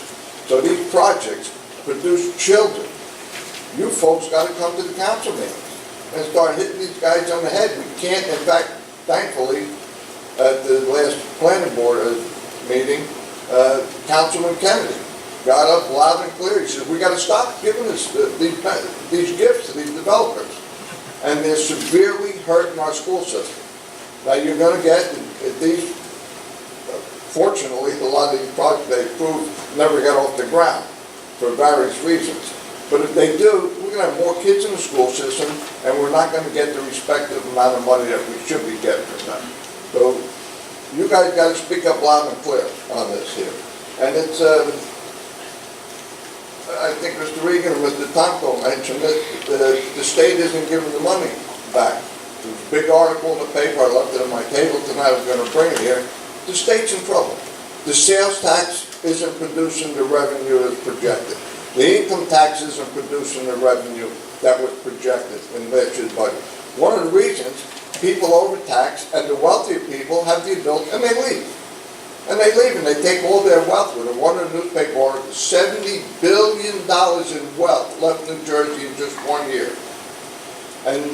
So these projects produce children. You folks got to come to the council meetings and start hitting these guys on the head. We can't, in fact, thankfully, at the last planning board meeting, Councilman Kennedy got up loud and clear. He said, we got to stop giving us these gifts to these developers. And they're severely hurting our school system. Now you're going to get these, fortunately, a lot of these projects they approved never got off the ground for various reasons. But if they do, we're going to have more kids in the school system, and we're not going to get the respective amount of money that we should be getting from them. So you guys got to speak up loud and clear on this here. And it's, I think Mr. Regan and Mr. Tomko mentioned that the state isn't giving the money back. There's a big article in the paper, I left it on my table tonight, I was going to bring it here. The state's in trouble. The sales tax isn't producing the revenue as projected. The income tax isn't producing the revenue that was projected in last year's budget. One of the reasons people overtax and the wealthier people have the ability, and they leave. And they leave and they take all their wealth with them. One of the newspaper articles, $70 billion in wealth left New Jersey in just 1 year. And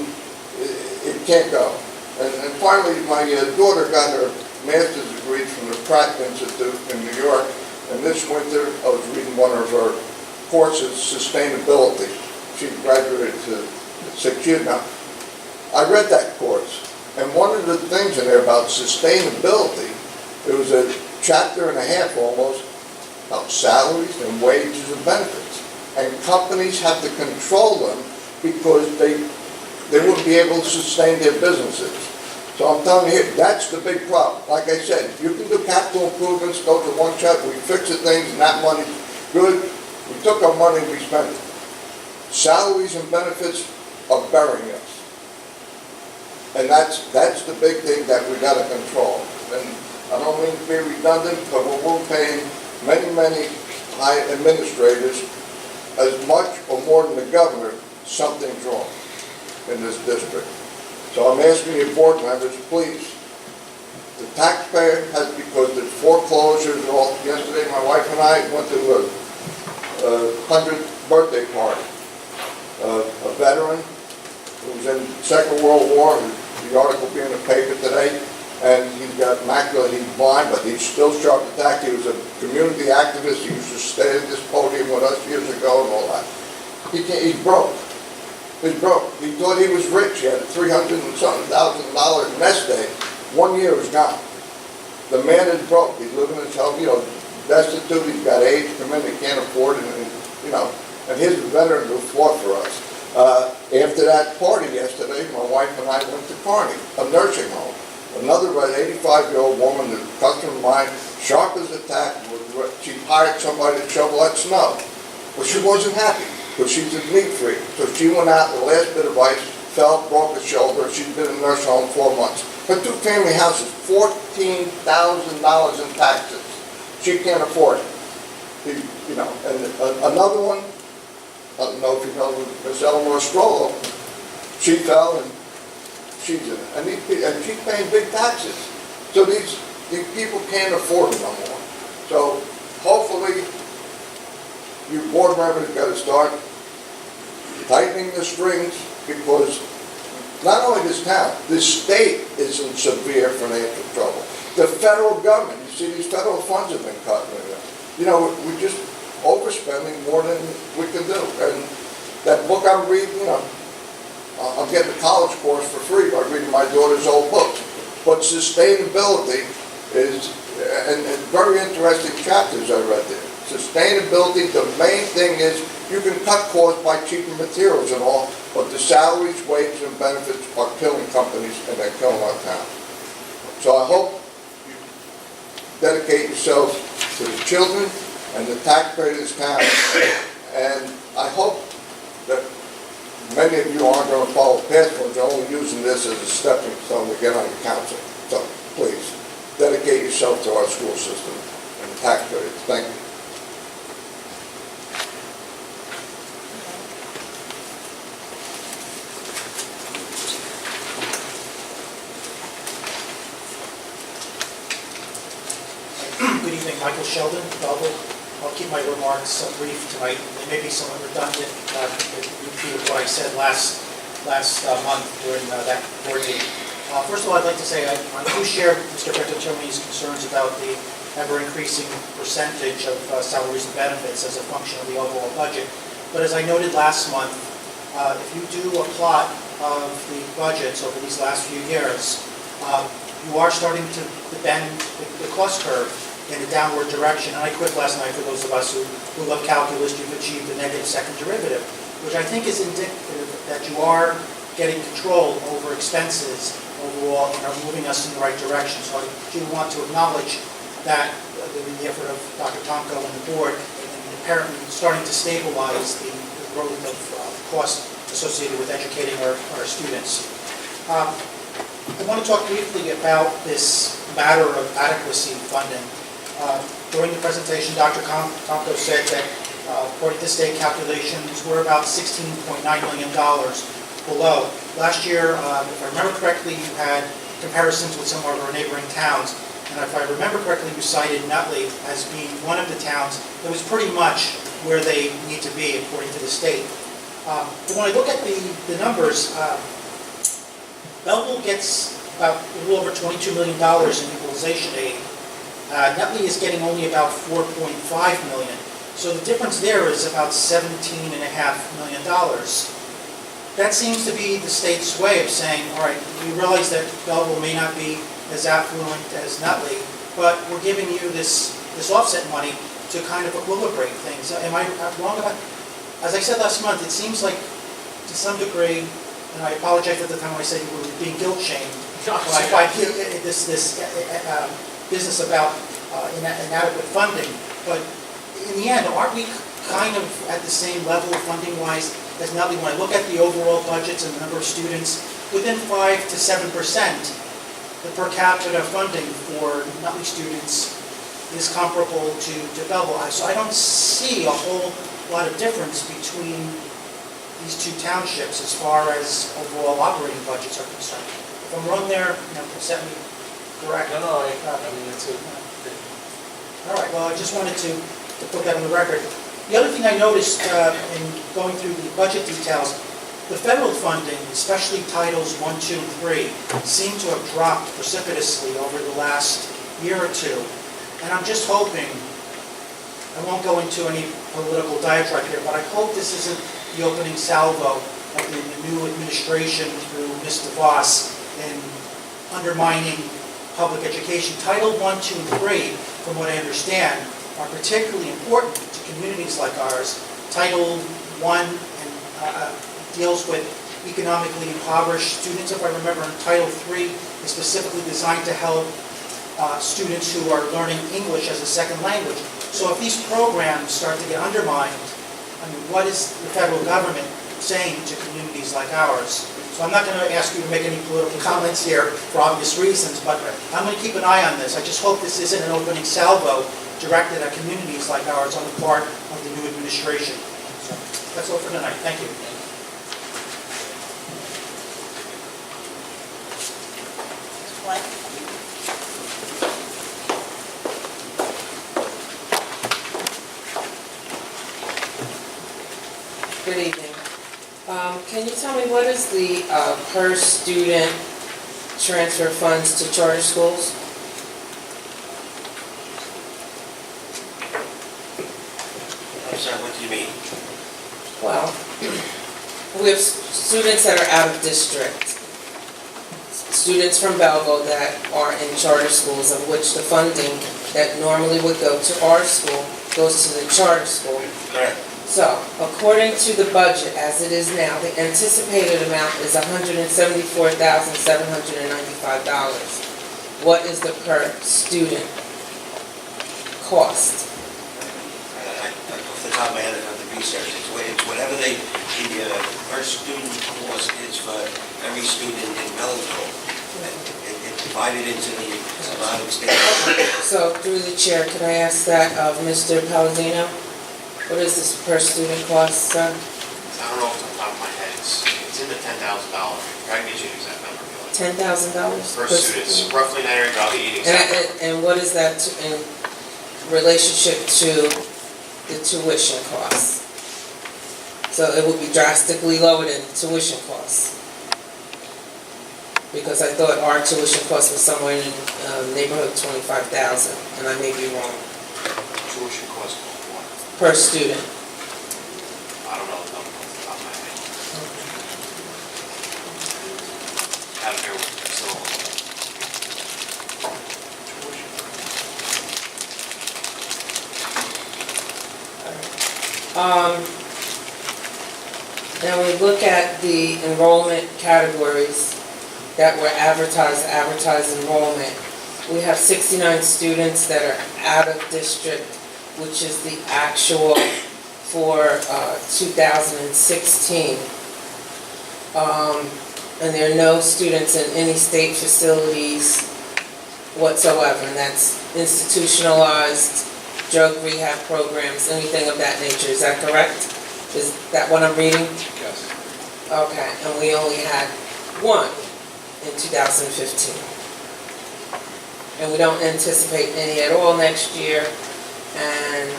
it can't go. And finally, my daughter got her master's degree from the Pratt Institute in New York. And this winter, I was reading one of her courses, sustainability. She graduated 6 years now. I read that course, and one of the things in there about sustainability, it was a chapter and a half almost about salaries and wages and benefits. And companies have to control them because they wouldn't be able to sustain their businesses. So I'm telling you here, that's the big problem. Like I said, you can do capital improvements, go to one shot, we fix the things, and that money, good. We took our money and we spent it. Salaries and benefits are burying us. And that's the big thing that we got to control. And I don't mean to be redundant, but we're paying many high administrators as much or more than the governor. Something's wrong in this district. So I'm asking you board members, please, the taxpayer has, because there's foreclosures and all, yesterday my wife and I went to 100 birthday party. A veteran who was in the Second World War, the article being in the paper today, and he's got macular, he's blind, but he's still sharp attack. He was a community activist. He used to stay at this podium with us years ago and all that. He's broke. He's broke. He thought he was rich. He had $300,000 and something nest egg. 1 year is gone. The man is broke. He's living his health, destitute. He's got AIDS, come in, he can't afford it, and here's a veteran who fought for us. After that party yesterday, my wife and I went to Kearney, a nursing home. Another 85-year-old woman, a customer of mine, sharp as a tack, she hired somebody to shovel that snow. But she wasn't happy, because she's a meat freak. So she went out, the last bit of ice, fell, broke a shoulder. She's been in a nursing home 4 months. Her two-family house is $14,000 in taxes. She can't afford it. And another one, I don't know if you know Miss Eleanor Strollo, she fell and she's in it. And she's paying big taxes. So these people can't afford it no more. So hopefully you board members got to start tightening the strings, because not only this town, this state is in severe financial trouble. The federal government, you see these federal funds have been cut. We're just overspending more than we can do. And that book I'm reading, I'm getting a college course for free by reading my daughter's old books. But sustainability is, and very interesting chapters I read there. Sustainability, the main thing is you can cut costs by cheaper materials and all, but the salaries, wages, and benefits are killing companies and they're killing our town. So I hope you dedicate yourselves to the children and the taxpayers of this town. And I hope that many of you aren't going to follow past ones, you're only using this as a stepping stone to get on the council. So please, dedicate yourself to our school system and the taxpayers. Thank you. Good evening, Michael Sheldon, Belleville. I'll keep my remarks brief tonight. They may be somewhat redundant, repeat what I said last month during that board meeting. First of all, I'd like to say I do share Mr. Bertoccioni's concerns about the ever-increasing percentage of salaries and benefits as a function of the overall budget. But as I noted last month, if you do a plot of the budgets over these last few years, you are starting to bend the cost curve in a downward direction. And I quit last night for those of us who love calculus. You've achieved a negative second derivative, which I think is indicative that you are getting control over expenses overall and are moving us in the right direction. So I do want to acknowledge that the effort of Dr. Tomko and the board in apparently starting to stabilize the growth of costs associated with educating our students. I want to talk briefly about this matter of adequacy funding. During the presentation, Dr. Tomko said that according to state calculations, we're about $16.9 million below. Last year, if I remember correctly, you had comparisons with some of our neighboring towns. And if I remember correctly, you cited Nutley as being one of the towns that was pretty much where they need to be according to the state. But when I look at the numbers, Belleville gets about a little over $22 million in equalization aid. Nutley is getting only about $4.5 million. So the difference there is about $17.5 million. That seems to be the state's way of saying, all right, we realize that Belleville may not be as affluent as Nutley, but we're giving you this offset money to kind of equilibrate things. Am I wrong about it? As I said last month, it seems like to some degree, and I apologize at the time when I said you were being guilt shamed by this business about inadequate funding, but in the end, aren't we kind of at the same level funding-wise as Nutley? When I look at the overall budgets and the number of students, within 5 to 7%, the per capita funding for Nutley students is comparable to Belleville. So I don't see a whole lot of difference between these two townships as far as overall operating budgets are concerned. If I'm wrong there, set me correct. No, I mean, it's a... All right, well, I just wanted to put that on the record. The other thing I noticed in going through the budget details, the federal funding, especially Titles 1, 2, and 3, seem to have dropped precipitously over the last year or two. And I'm just hoping, I won't go into any political diatribe here, but I hope this isn't the opening salvo of the new administration through Ms. DeVos in undermining public education. Title 1, 2, and 3, from what I understand, are particularly important to communities like ours. Title 1 deals with economically impoverished students, if I remember, and Title 3 is specifically designed to help students who are learning English as a second language. So if these programs start to get undermined, I mean, what is the federal government saying to communities like ours? So I'm not going to ask you to make any political comments here for obvious reasons, but I'm going to keep an eye on this. I just hope this isn't an opening salvo directed at communities like ours on the part of the new administration. So that's all for tonight. Thank you. What? Good evening. Can you tell me what is the per student transfer funds to charter schools? I'm sorry, what do you mean? Well, we have students that are out of district, students from Belleville that are in charter schools, of which the funding that normally would go to our school goes to the charter school. Correct. So, according to the budget as it is now, the anticipated amount is $174,795. What is the per student cost? Off the top of my head, I have to research. It's whatever the per student cost is for every student in Belleville. It's divided into the amount of state. So, through the chair, could I ask that of Mr. Palladino? What is this per student cost, sir? I don't know off the top of my head, it's in the $10,000 range. I can get you the exact number. $10,000? Per student, it's roughly in that area, but I'll get you the exact number. And what is that in relationship to the tuition costs? So it would be drastically lower than tuition costs. Because I thought our tuition cost was somewhere in the neighborhood of $25,000, and I may be wrong, Tuition cost for what? per student. I don't know the number off the top of my head. Have it here with me, so. Now we look at the enrollment categories that were advertised enrollment. We have 69 students that are out of district, which is the actual for 2016. And there are no students in any state facilities whatsoever, and that's institutionalized drug rehab programs, anything of that nature. Is that correct? Is that what I'm reading? Yes. Okay, and we only had one in 2015. And we don't anticipate any at all next year. And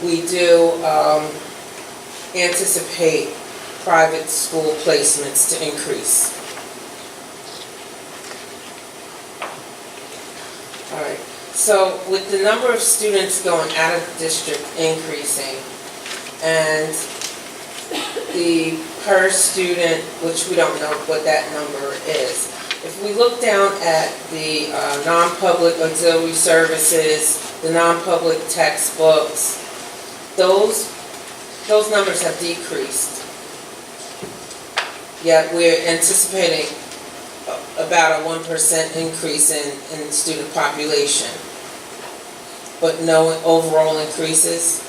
we do anticipate private school placements to increase. All right, so with the number of students going out of district increasing and the per student, which we don't know what that number is, if we look down at the non-public auxiliary services, the non-public textbooks, those numbers have decreased. Yet we're anticipating about a 1% increase in student population, but no overall increases.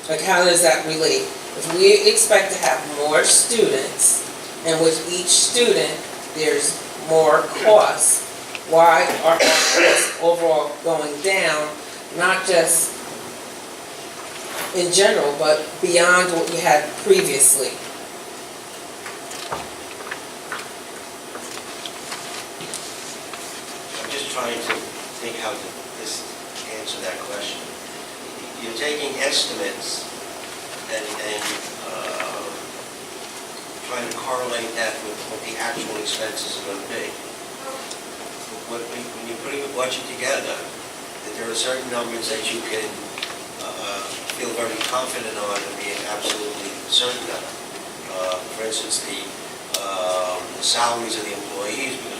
Like, how does that relate? If we expect to have more students, and with each student there's more costs, why are our costs overall going down, not just in general, but beyond what we had previously? I'm just trying to think how to this answer answer that question. You're taking estimates and trying to correlate that with what the actual expenses are going to be. When you're putting a budget together, that there are certain numbers that you can feel very confident on and being absolutely certain of. For instance, the salaries of the employees, because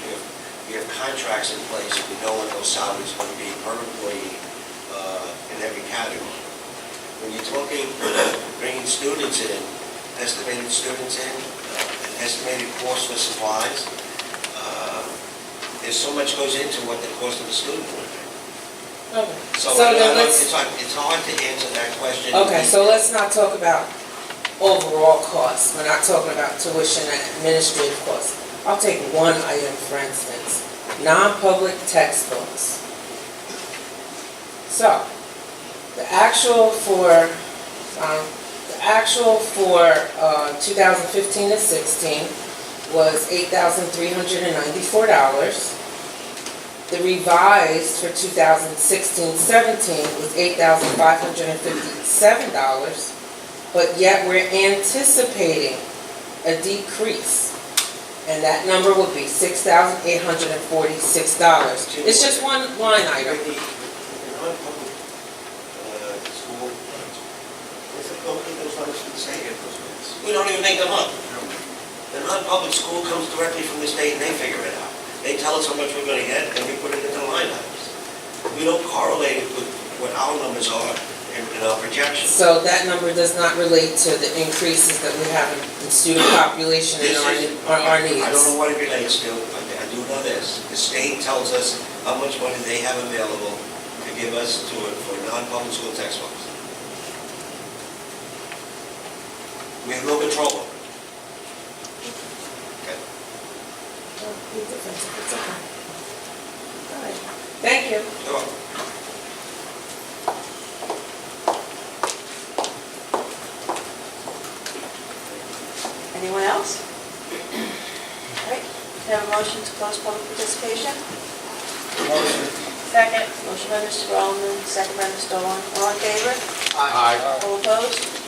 we have contracts in place, and we know what those salaries are going to be per employee in every category. When you're talking, bringing students in, estimated students in, an estimated cost for supplies, there's so much goes into what the cost of a student would be. Okay. So then let's, it's hard to answer that question. okay, so let's not talk about overall costs. We're not talking about tuition and administrative costs. I'll take one item, for instance, non-public textbooks. So, the actual for 2015 to 16 was $8,394. The revised for 2016-17 was $8,557, but yet we're anticipating a decrease, and that number would be $6,846. It's just one line item. The non-public school, don't keep those numbers from the state. We don't even make them up. The non-public school comes directly from the state and they figure it out. They tell us how much we're going to get and we put it into line items. We don't correlate it with what our numbers are in our projections. So that number does not relate to the increases that we have in student population and our needs? I don't know what it relates to. I do know this. The state tells us how much money they have available to give us for non-public school textbooks. We have no control over it. Okay. It's okay. All right. Thank you. You're welcome. Anyone else? All right, can I have a motion to close public participation? Motion. Second. Motion by Mr. Groveman, second by Mr. Owen. All in favor? Aye. All opposed?